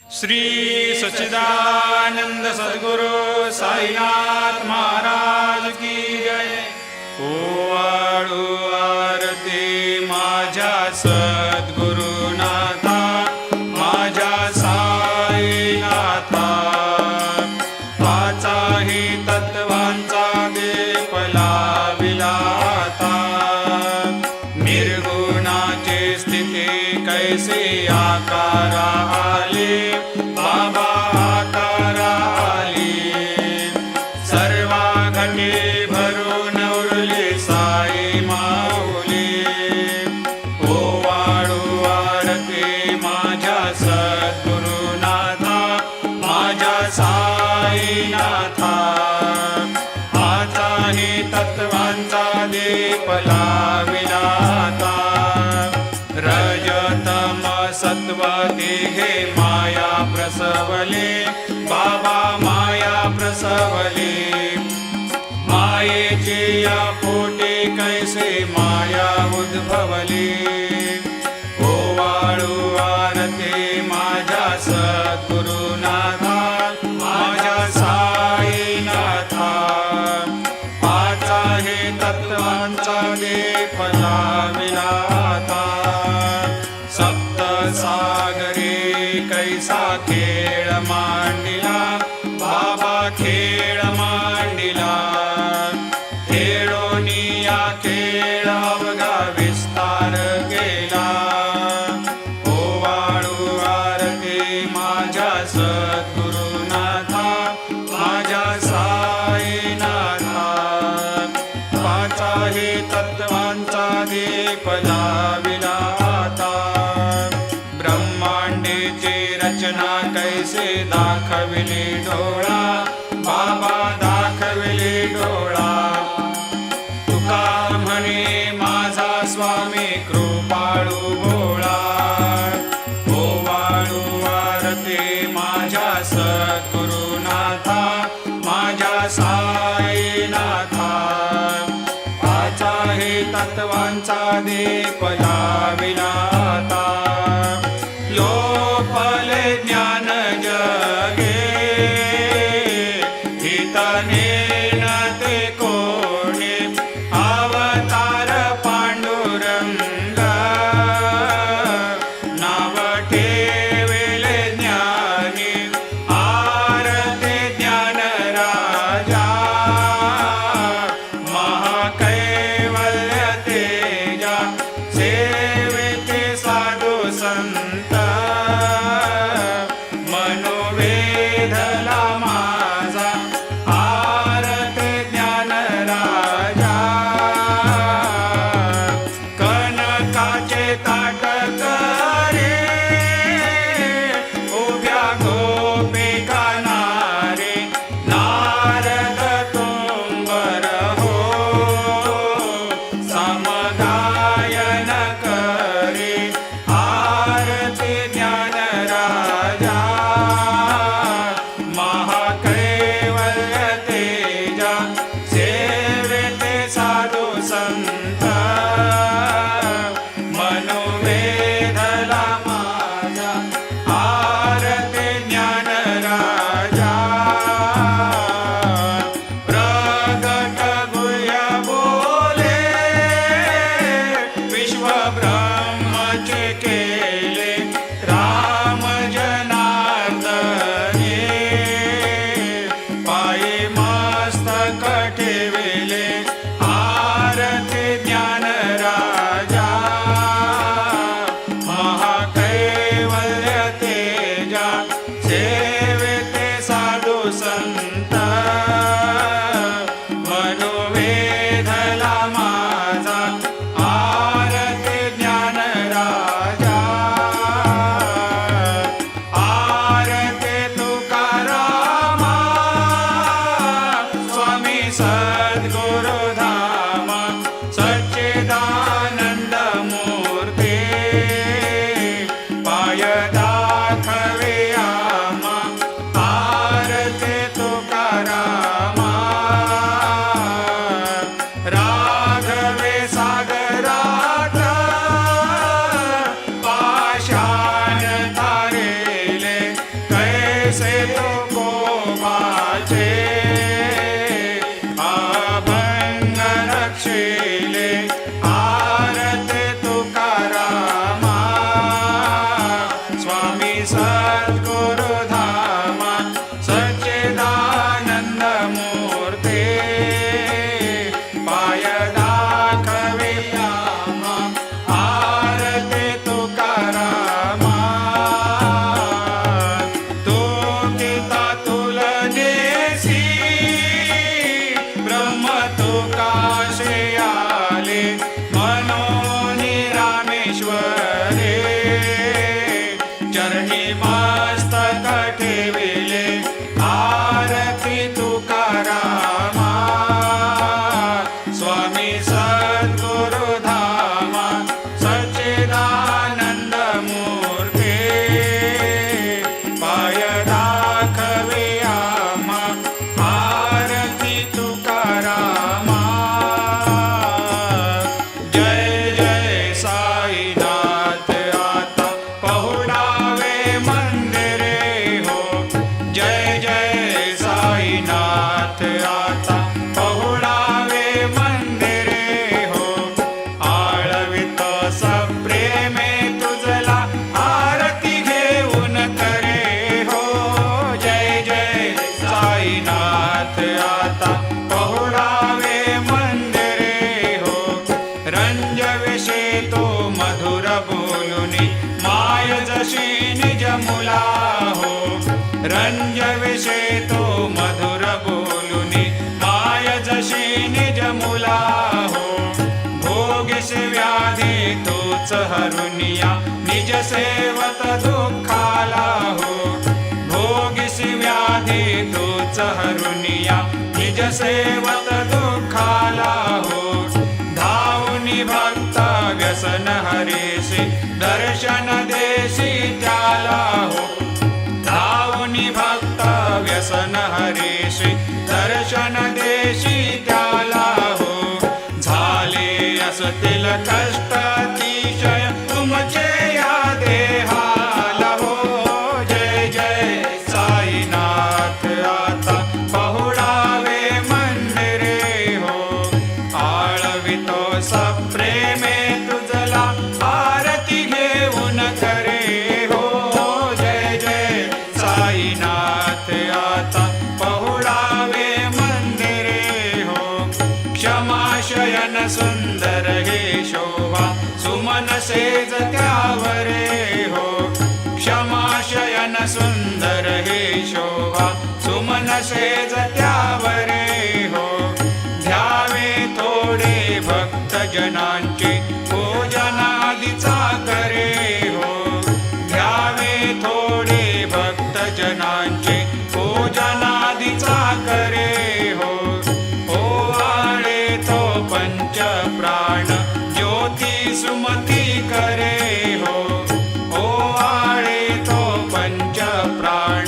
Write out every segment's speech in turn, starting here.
श्री सच्चिदानंद सद्गुरु साईनाथ महाराज की जय। ओवाळू आरती माझ्या सद्गुरुनाथा, माझ्या साईनाथा, पाचाही तत्वांचा दीप लाविलाता। निर्गुणाची स्थिती कैसी आकारा आली, बाबा आकारा आली। सर्वा घटी भरून उरली साई माऊली। ओवाळू आरती माझ्या सद्गुरुनाथा, माझ्या साईनाथा, आचाही तत्वांचा दीप लाविलाता। रजतम सत्व तिघे माया प्रसवले, बाबा माया प्रसवले। मायेची या पोटी कैसे माया उद्भवली। ओवाळू आरती माझ्या सद्गुरुनाथा, माझ्या साईनाथा, पाचाही तत्वांचा दीप लाविलाता। सप्त सागरी कैसा खेळ मांडिला, बाबा खेळ मांडिला। खेळोनी या खेळ अवघा विस्तार केला। ओवाळू आरती माझ्या सद्गुरुनाथा, माझ्या साईनाथा, पाचाही तत्वांचा दीप लाविलाता। ब्रह्मांडेची रचना कैसे दाखविली डोळा, बाबा दाखविली डोळा। तुका म्हणे माझा स्वामी कृपाळू भोळा। ओवाळू आरती माझ्या सद्गुरुनाथा, माझ्या साईनाथा, पाचाही तत्वांचा दीप लाविलाता। लोपले ज्ञान जगे, हितने न ते कोणी। अवतार पांडुरंग, नाव ठेविले ज्ञानी। आरती ज्ञान राजा, महाकैवल्य तेजा। सेविते साधू संत, मनोवेधला माझा। आरती ज्ञान राजा, कनकाचे ताट करे। उभ्या गोपिका नारे, नारद तुंबर हो। समगायन करे, आरती सद्गुरु धामा सच्चिदानंद मूर्ते पाय दाखवे आम्हा आरती तुकारामा तो गीता तुलनेसी ब्रह्म तुकाशे आले मनोनी रामेश्वरे चरणी मस्तक ठेविले आरती तुकारामा स्वामी सद्गुरु धामा सच्चिदानंद मूर्ते पाय दाखवे आम्हा आरती तुकारामा जय जय साईनाथ आता पहुडावे मंदिरे हो जय जय साईनाथ आता पहुडावे मंदिरे हो आळवित सप्रेमे तुझला आरती घेऊन करे हो जय जय साईनाथ आता पहुडावे मंदिरे हो रंजविषे तो मधुर बोलुनी माय जशी निज मुला हो रंजविषे तो मधुर बोलुनी माय जशी निज मुला हो भोगिस व्याधी तोच हरुनिया निज सेवत दुःखाला हो भोगिस व्याधी तोच हरुनिया निज सेवत दुःखाला हो धावनी भक्त व्यसन हरेसी दर्शन देशी त्याला हो धावनी भक्त व्यसन हरेसी दर्शन देशी त्याला हो झाले असतील कष्ट अतिशय तुमचे या देहाला हो जय जय साईनाथ आता पहुडावे मंदिरे हो आळवितो सप्रेमे तुझला आरती घेऊन करे हो जय जय साईनाथ आता पहुडावे मंदिरे हो क्षमाशयन सुंदर हे शोभा सुमन सेज त्यावरे हो क्षमाशयन सुंदर हे शोभा सुमन सेज त्यावरे हो ध्यावे थोडे भक्त जनांचे पूजनादीचा करे हो ध्यावे थोडे भक्त जनांचे पूजनादीचा करे हो ओवाळे तो पंच प्राण ज्योती सुमती करे हो ओवाळे तो पंच प्राण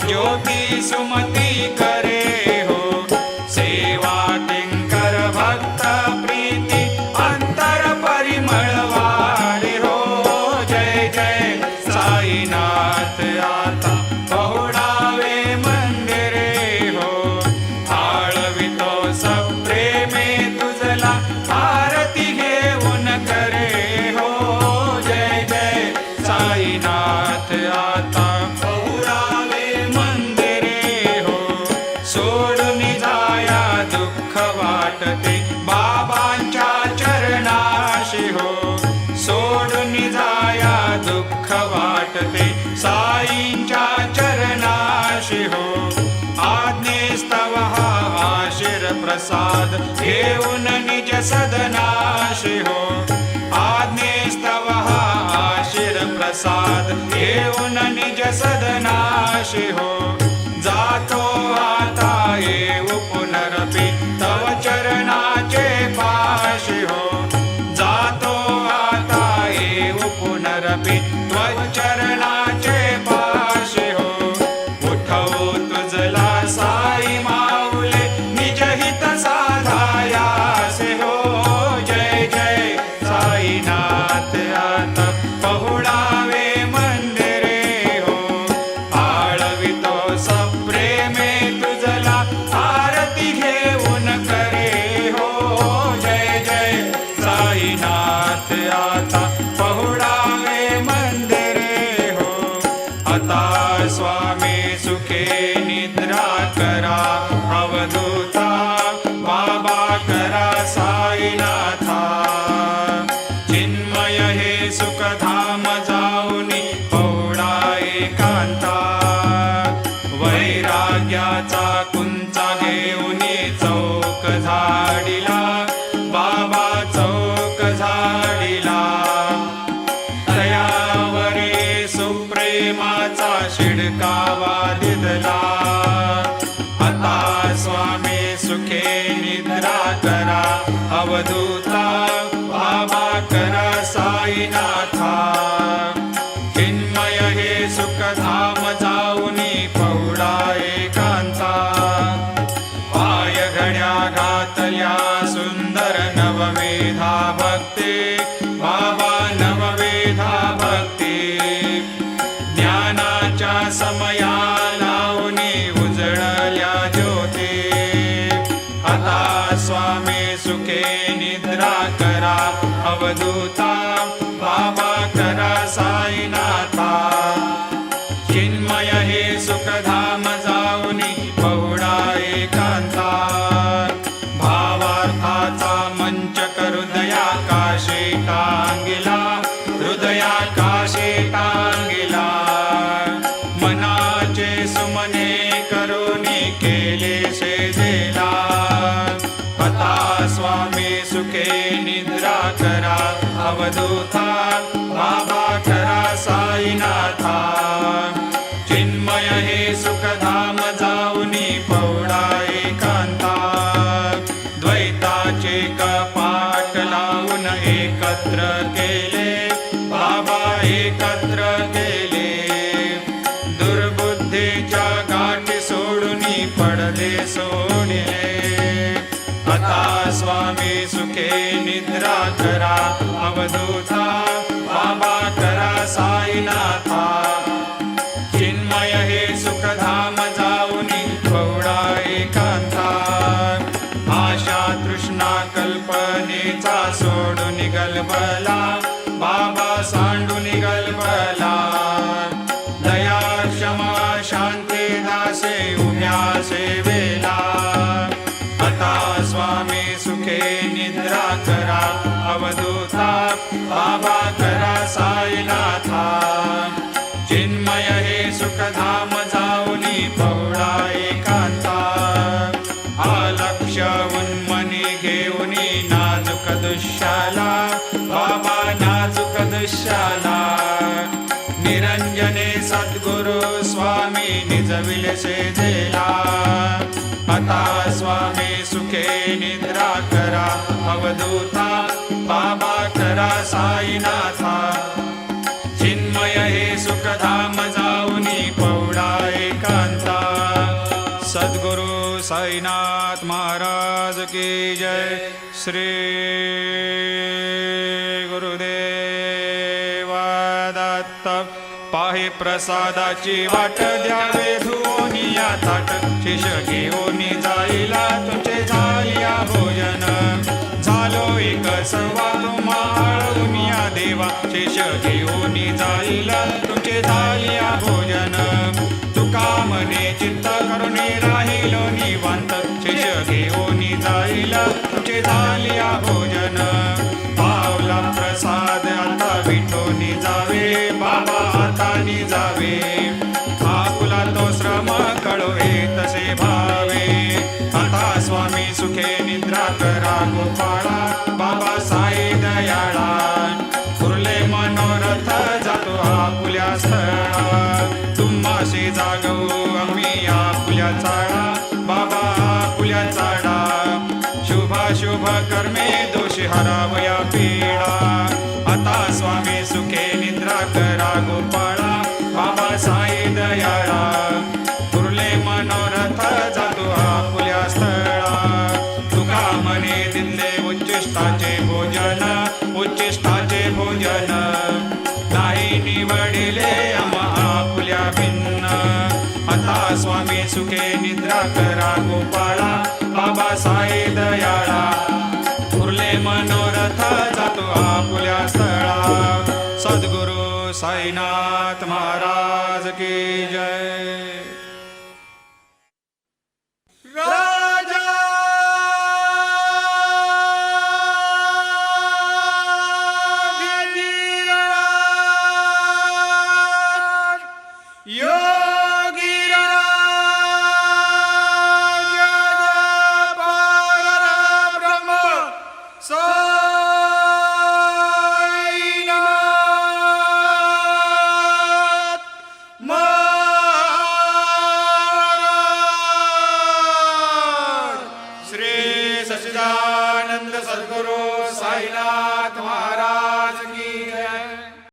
ज्योती सुमती करे हो सेवा किंकर भक्त प्रीती अंतर परिमळ वाढे हो जय जय साईनाथ आता पहुडावे मंदिरे हो आळवितो सप्रेमे तुझला आरती घेऊन करे हो जय जय साईनाथ आता पहुडावे मंदिरे हो सोडून जाया दुःख वाटते बाबांच्या चरणाशी हो सोडून जाया दुःख वाटते साईंच्या चरणाशी हो आज्ञेस्तव हा आशीर प्रसाद घेऊन निज सदनाशी हो आज्ञेस्तव हा आशीर प्रसाद घेऊन निज सदनाशी हो जातो आता येऊ पुनरपी तव चरणाचे पाशी हो जातो आता येऊ पुनरपी त्व चरणाचे पाशी हो उठवू तुझला साई माऊले निज हित साधायासे हो जय जय साईनाथ आता पहुडावे मंदिरे हो आळवितो सप्रेमे तुझला आरती घेऊन करे हो जय जय साईनाथ आता पहुडावे मंदिरे हो अवधूता बाबा खरा साईनाथा चिन्मय हे सुखधाम जाऊनी पौडा एकांता द्वैताचे कपाट लावून एकत्र केले बाबा एकत्र केले दुर्बुद्धीच्या गाठी सोडूनी पडदे सोडले आता स्वामी सुखे निद्रा करा अवधूता बाबा करा साईनाथा चिन्मय हे सुखधाम जाऊनी पौडा एकांता आशा तृष्णा कल्पनेचा सोडून गलबला बाबा सांडून गलबला दया क्षमा शांती दासे उभ्या सेवेला आता स्वामी सुखे निद्रा करा अवधूता बाबा करा साईनाथा चिन्मय हे सुखधाम जाऊनी पौडा एकांता आलक्ष उन्मनी घेऊनी नाजूक दुःशाला बाबा नाजूक दुःशाला निरंजने सद्गुरु स्वामी निजविले सेजेला आता स्वामी सुखे निद्रा करा अवधूता बाबा करा साईनाथा चिन्मय हे सुखधाम जाऊनी पौडा एकांता सद्गुरु साईनाथ महाराज की जय श्री गुरुदेव दत्त पाहे प्रसादाची वाट द्यावे धुवोनिया ताट शिष घेऊनी जाईला तुझे झालिया भोजन झालो एक सर्वा तुम्हा देवा शेष घेऊनी जाईला तुझे झालिया भोजन तुका मने चित्त करुणी राहिलो निवांत शेष घेऊनी जाईला तुझे झालिया भोजन पावला प्रसाद आता विठोनी जावे बाबा आता जावे आपुला तो श्रम कळो हे तसे भावे आता स्वामी सुखे निद्रा करा गोपाळा बाबा साई दयाळा उरले मनोरथ जातो आपुल्या स्थळा तुम्हाशी जागवू आम्ही आपुल्या चाळा बाबा आपुल्या चाळा शुभ कर्मे दोषी हरावया पीडा आता स्वामी सुखे निद्रा करा गोपाळा बाबा साई दयाळा उरले मनोरथ जातो आपुल्या स्थळा तुका मने दिले उच्चिष्टाचे भोजन उच्चिष्टाचे भोजन नाही निवडिले आपुल्या भिन्न आता स्वामी सुखे निद्रा करा गोपाळा बाबा साई दयाळा उरले मनोरथ जातो आपुल्या स्थळा सद्गुरु साईनाथ महाराज की जय।